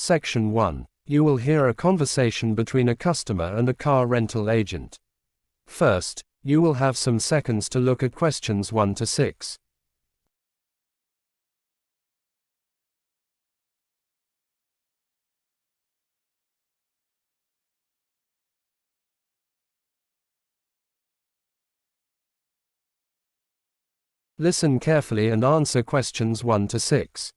Section 1. You will hear a conversation between a customer and a car rental agent. First, you will have some seconds to look at questions 1 to 6. Listen carefully and answer questions 1 to 6.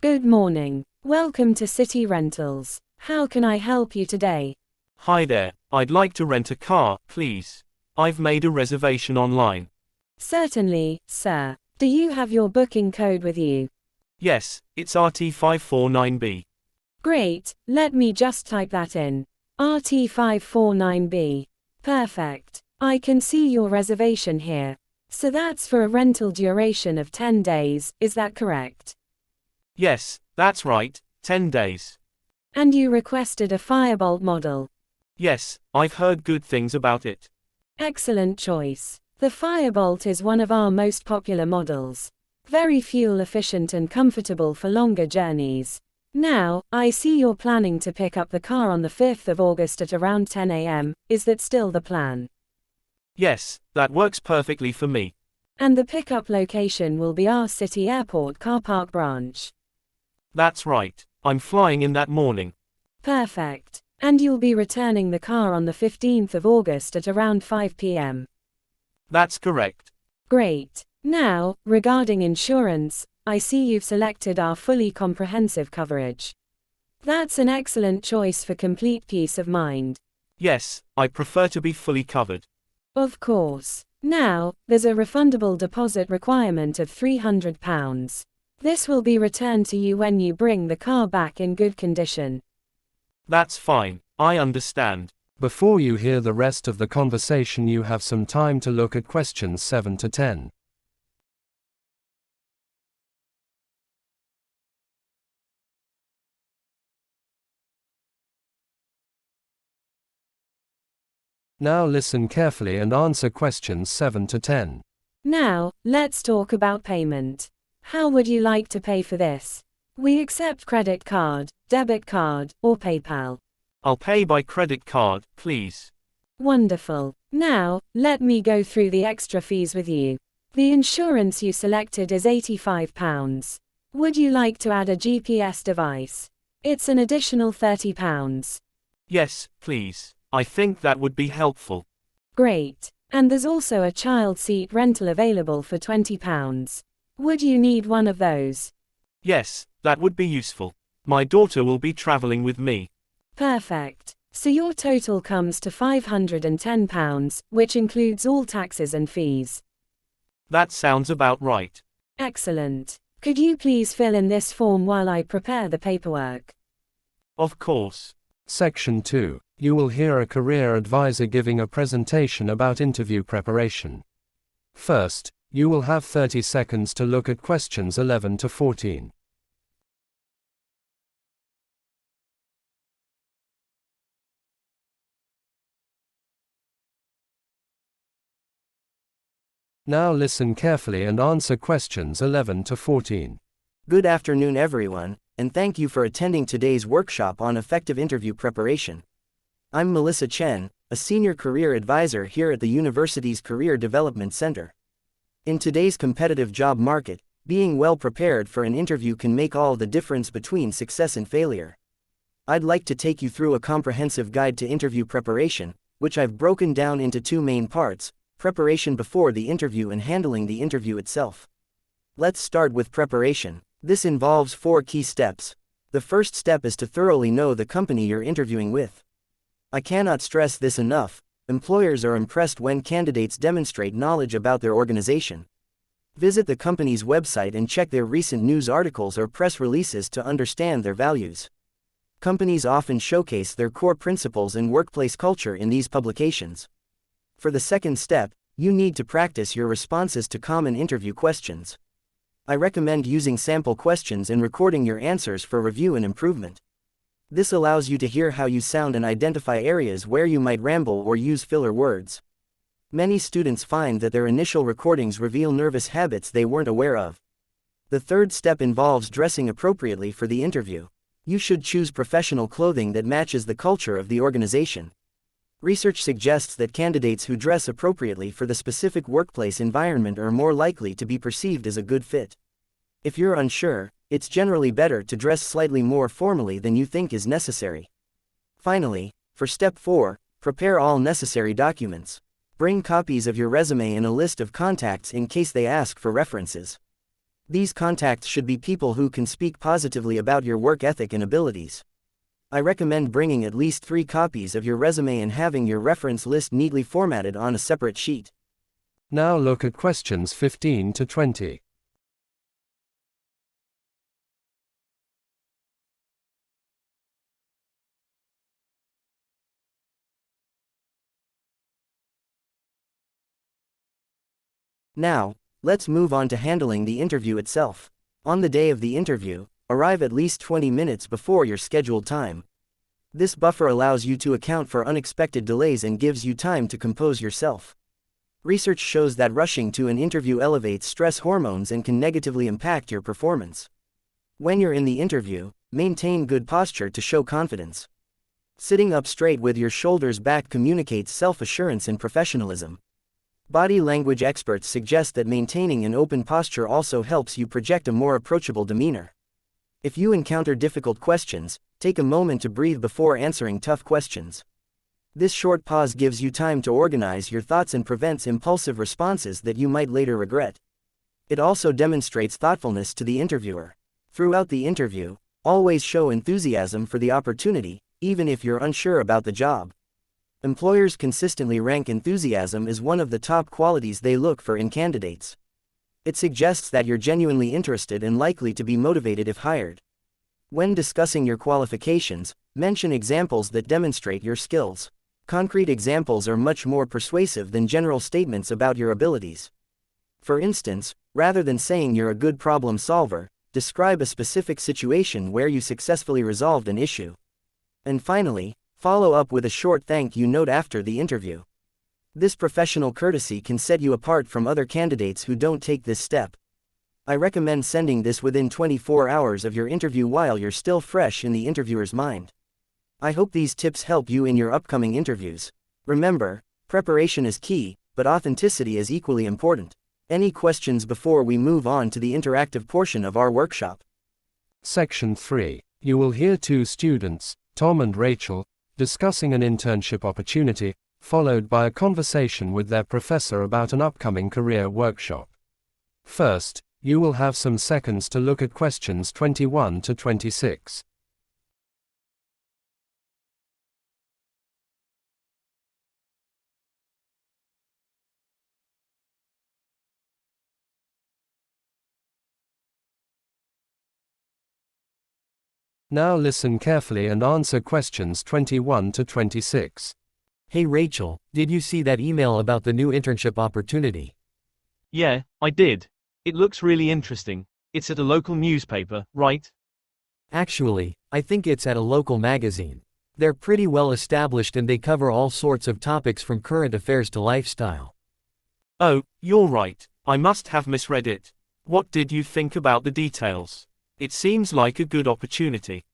Good morning. Welcome to City Rentals. How can I help you today? Hi there, I'd like to rent a car, please. I've made a reservation online. Certainly, sir. Do you have your booking code with you? Yes, it's RT549B. Great, let me just type that in. RT549B. Perfect. I can see your reservation here. So that's for a rental duration of 10 days, is that correct? Yes, that's right, 10 days. And you requested a Firebolt model. Yes, I've heard good things about it. Excellent choice. The Firebolt is one of our most popular models. Very fuel efficient and comfortable for longer journeys. Now, I see you're planning to pick up the car on the 5th of August at around 10 a.m. Is that still the plan? Yes, that works perfectly for me. And the pickup location will be our City Airport car park branch. That's right, I'm flying in that morning. Perfect. And you'll be returning the car on the 15th of August at around 5 p.m. That's correct. Great. Now, regarding insurance, I see you've selected our fully comprehensive coverage. That's an excellent choice for complete peace of mind. Yes, I prefer to be fully covered. Of course. Now, there's a refundable deposit requirement of £300. This will be returned to you when you bring the car back in good condition. That's fine, I understand. Before you hear the rest of the conversation, you have some time to look at questions 7 to 10. Now listen carefully and answer questions 7 to 10. Now, let's talk about payment. How would you like to pay for this? We accept credit card, debit card, or PayPal. I'll pay by credit card, please. Wonderful. Now, let me go through the extra fees with you. The insurance you selected is £85. Would you like to add a GPS device? It's an additional £30. Yes, please. I think that would be helpful. Great. And there's also a child seat rental available for £20. Would you need one of those? Yes, that would be useful. My daughter will be traveling with me. Perfect. So your total comes to £510, which includes all taxes and fees. That sounds about right. Excellent. Could you please fill in this form while I prepare the paperwork? Of course. Section 2. You will hear a career advisor giving a presentation about interview preparation. First, you will have 30 seconds to look at questions 11 to 14. Now listen carefully and answer questions 11 to 14. Good afternoon, everyone, and thank you for attending today's workshop on effective interview preparation. I'm Melissa Chen, a senior career advisor here at the university's Career Development Center. In today's competitive job market, being well prepared for an interview can make all the difference between success and failure. I'd like to take you through a comprehensive guide to interview preparation, which I've broken down into two main parts: preparation before the interview and handling the interview itself. Let's start with preparation. This involves 4 key steps. The first step is to thoroughly know the company you're interviewing with. I cannot stress this enough. Employers are impressed when candidates demonstrate knowledge about their organization. Visit the company's website and check their recent news articles or press releases to understand their values. Companies often showcase their core principles and workplace culture in these publications. For the second step, you need to practice your responses to common interview questions. I recommend using sample questions and recording your answers for review and improvement. This allows you to hear how you sound and identify areas where you might ramble or use filler words. Many students find that their initial recordings reveal nervous habits they weren't aware of. The third step involves dressing appropriately for the interview. You should choose professional clothing that matches the culture of the organization. Research suggests that candidates who dress appropriately for the specific workplace environment are more likely to be perceived as a good fit. If you're unsure, it's generally better to dress slightly more formally than you think is necessary. Finally, for step 4, prepare all necessary documents. Bring copies of your resume and a list of contacts in case they ask for references. These contacts should be people who can speak positively about your work ethic and abilities. I recommend bringing at least 3 copies of your resume and having your reference list neatly formatted on a separate sheet. Now look at questions 15 to 20. Now, let's move on to handling the interview itself. On the day of the interview, arrive at least 20 minutes before your scheduled time. This buffer allows you to account for unexpected delays and gives you time to compose yourself. Research shows that rushing to an interview elevates stress hormones and can negatively impact your performance. When you're in the interview, maintain good posture to show confidence. Sitting up straight with your shoulders back communicates self-assurance and professionalism. Body language experts suggest that maintaining an open posture also helps you project a more approachable demeanor. If you encounter difficult questions, take a moment to breathe before answering tough questions. This short pause gives you time to organize your thoughts and prevents impulsive responses that you might later regret. It also demonstrates thoughtfulness to the interviewer. Throughout the interview, always show enthusiasm for the opportunity, even if you're unsure about the job. Employers consistently rank enthusiasm as one of the top qualities they look for in candidates. It suggests that you're genuinely interested and likely to be motivated if hired. When discussing your qualifications, mention examples that demonstrate your skills. Concrete examples are much more persuasive than general statements about your abilities. For instance, rather than saying you're a good problem solver, describe a specific situation where you successfully resolved an issue. And finally, follow up with a short thank you note after the interview. This professional courtesy can set you apart from other candidates who don't take this step. I recommend sending this within 24 hours of your interview while you're still fresh in the interviewer's mind. I hope these tips help you in your upcoming interviews. Remember, preparation is key, but authenticity is equally important. Any questions before we move on to the interactive portion of our workshop? Section 3. You will hear 2 students, Tom and Rachel, discussing an internship opportunity, followed by a conversation with their professor about an upcoming career workshop. First, you will have some seconds to look at questions 21 to 26. Now listen carefully and answer questions 21 to 26. Hey Rachel, did you see that email about the new internship opportunity? Yeah, I did. It looks really interesting. It's at a local newspaper, right? Actually, I think it's at a local magazine. They're pretty well established and they cover all sorts of topics from current affairs to lifestyle. Oh, you're right. I must have misread it. What did you think about the details? It seems like a good opportunity.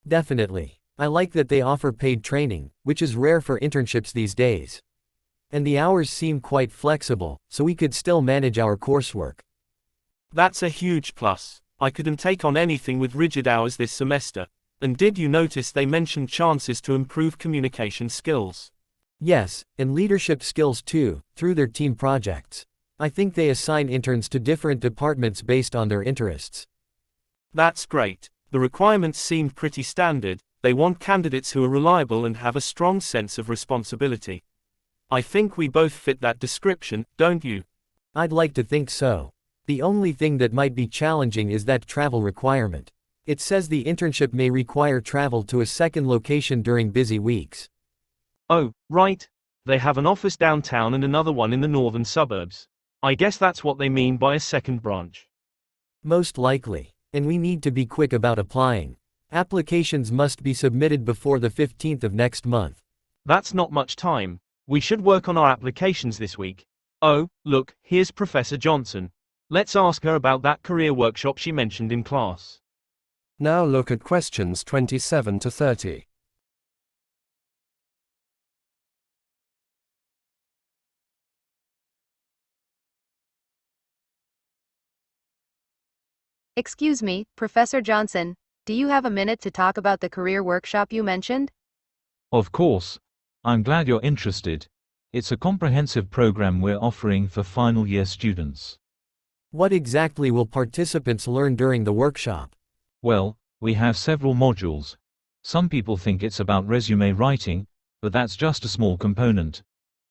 Definitely. I like that they offer paid training, which is rare for internships these days. And the hours seem quite flexible, so we could still manage our coursework. That's a huge plus. I couldn't take on anything with rigid hours this semester. And did you notice they mentioned chances to improve communication skills? Yes, and leadership skills too, through their team projects. I think they assign interns to different departments based on their interests. That's great. The requirements seem pretty standard. They want candidates who are reliable and have a strong sense of responsibility. I think we both fit that description, don't you? I'd like to think so. The only thing that might be challenging is that travel requirement. It says the internship may require travel to a second location during busy weeks. Oh, right. They have an office downtown and another one in the northern suburbs. I guess that's what they mean by a second branch. Most likely. And we need to be quick about applying. Applications must be submitted before the 15th of next month. That's not much time. We should work on our applications this week. Oh, look, here's Professor Johnson. Let's ask her about that career workshop she mentioned in class. Now look at questions 27 to 30. Excuse me, Professor Johnson, do you have a minute to talk about the career workshop you mentioned? Of course. I'm glad you're interested. It's a comprehensive program we're offering for final year students. What exactly will participants learn during the workshop? Well, we have several modules. Some people think it's about resume writing, but that's just a small component.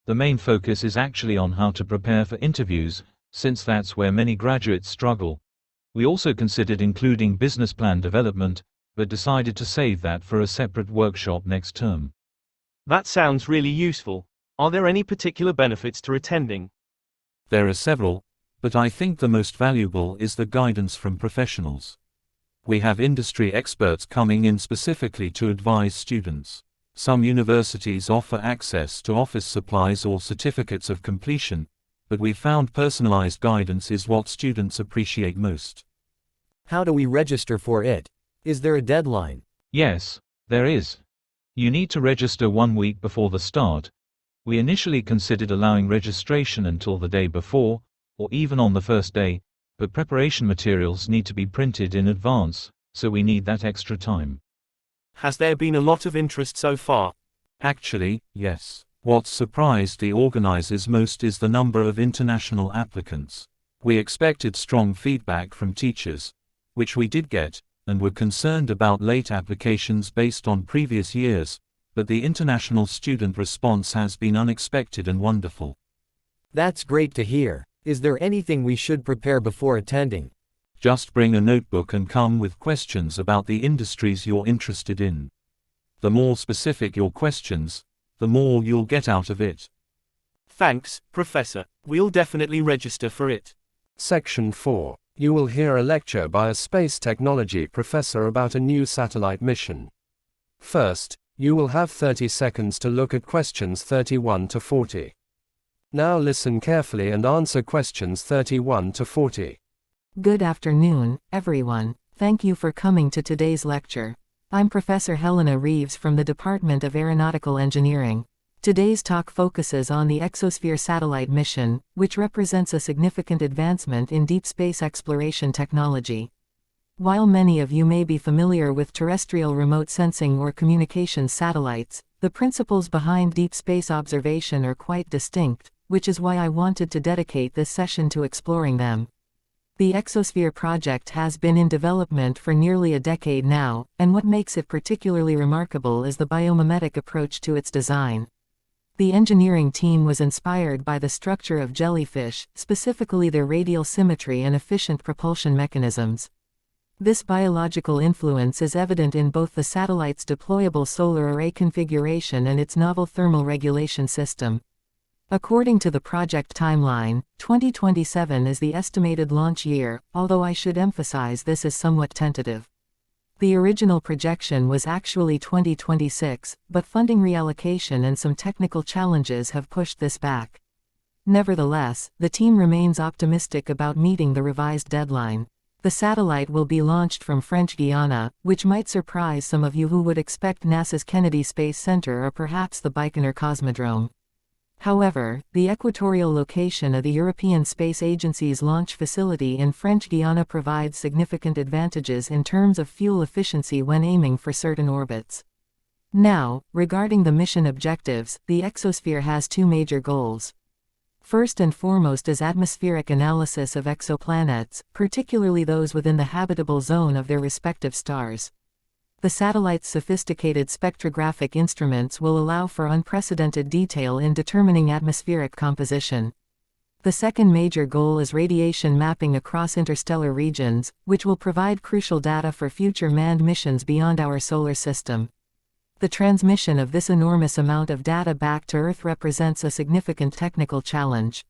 The main focus is actually on how to prepare for interviews, since that's where many graduates struggle. We also considered including business plan development, but decided to save that for a separate workshop next term. That sounds really useful. Are there any particular benefits to attending? There are several, but I think the most valuable is the guidance from professionals. We have industry experts coming in specifically to advise students. Some universities offer access to office supplies or certificates of completion, but we found personalized guidance is what students appreciate most. How do we register for it? Is there a deadline? Yes, there is. You need to register 1 week before the start. We initially considered allowing registration until the day before, or even on the first day, but preparation materials need to be printed in advance, so we need that extra time. Has there been a lot of interest so far? Actually, yes. What surprised the organizers most is the number of international applicants. We expected strong feedback from teachers, which we did get, and were concerned about late applications based on previous years, but the international student response has been unexpected and wonderful. That's great to hear. Is there anything we should prepare before attending? Just bring a notebook and come with questions about the industries you're interested in. The more specific your questions, the more you'll get out of it. Thanks, Professor. We'll definitely register for it. Section 4. You will hear a lecture by a space technology professor about a new satellite mission. First, you will have 30 seconds to look at questions 31 to 40. Now listen carefully and answer questions 31 to 40. Good afternoon, everyone. Thank you for coming to today's lecture. I'm Professor Helena Reeves from the Department of Aeronautical Engineering. Today's talk focuses on the Exosphere satellite mission, which represents a significant advancement in deep space exploration technology. While many of you may be familiar with terrestrial remote sensing or communications satellites, the principles behind deep space observation are quite distinct, which is why I wanted to dedicate this session to exploring them. The Exosphere project has been in development for nearly a decade now, and what makes it particularly remarkable is the biomimetic approach to its design. The engineering team was inspired by the structure of jellyfish, specifically their radial symmetry and efficient propulsion mechanisms. This biological influence is evident in both the satellite's deployable solar array configuration and its novel thermal regulation system. According to the project timeline, 2027 is the estimated launch year, although I should emphasize this is somewhat tentative. The original projection was actually 2026, but funding reallocation and some technical challenges have pushed this back. Nevertheless, the team remains optimistic about meeting the revised deadline. The satellite will be launched from French Guiana, which might surprise some of you who would expect NASA's Kennedy Space Center or perhaps the Baikonur Cosmodrome. However, the equatorial location of the European Space Agency's launch facility in French Guiana provides significant advantages in terms of fuel efficiency when aiming for certain orbits. Now, regarding the mission objectives, the Exosphere has two major goals. First and foremost is atmospheric analysis of exoplanets, particularly those within the habitable zone of their respective stars. The satellite's sophisticated spectrographic instruments will allow for unprecedented detail in determining atmospheric composition. The second major goal is radiation mapping across interstellar regions, which will provide crucial data for future manned missions beyond our solar system. The transmission of this enormous amount of data back to Earth represents a significant technical challenge.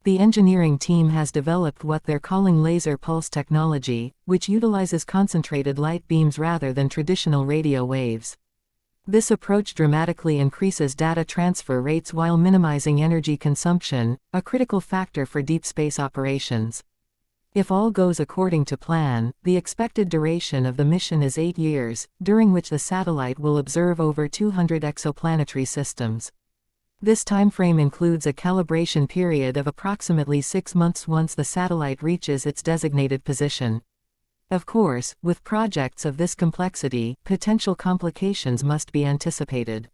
The engineering team has developed what they're calling laser pulse technology, which utilizes concentrated light beams rather than traditional radio waves. This approach dramatically increases data transfer rates while minimizing energy consumption, a critical factor for deep space operations. If all goes according to plan, the expected duration of the mission is 8 years, during which the satellite will observe over 200 exoplanetary systems. This timeframe includes a calibration period of approximately 6 months once the satellite reaches its designated position. Of course, with projects of this complexity, potential complications must be anticipated.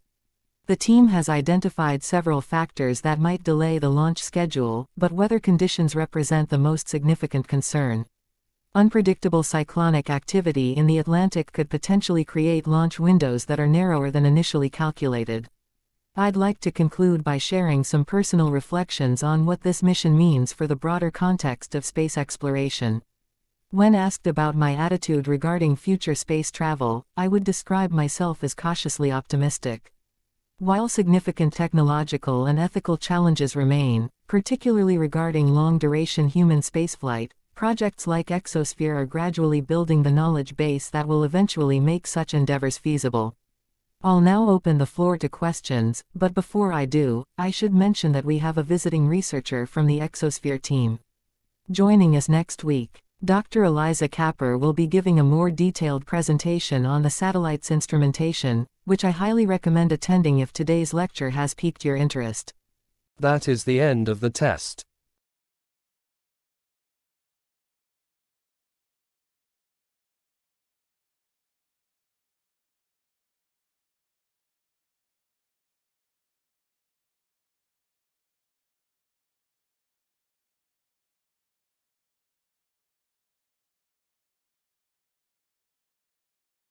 The team has identified several factors that might delay the launch schedule, but weather conditions represent the most significant concern. Unpredictable cyclonic activity in the Atlantic could potentially create launch windows that are narrower than initially calculated. I'd like to conclude by sharing some personal reflections on what this mission means for the broader context of space exploration. When asked about my attitude regarding future space travel, I would describe myself as cautiously optimistic. While significant technological and ethical challenges remain, particularly regarding long-duration human spaceflight, projects like Exosphere are gradually building the knowledge base that will eventually make such endeavors feasible. I'll now open the floor to questions, but before I do, I should mention that we have a visiting researcher from the Exosphere team. Joining us next week, Dr. Eliza Capper will be giving a more detailed presentation on the satellite's instrumentation, which I highly recommend attending if today's lecture has piqued your interest. That is the end of the test.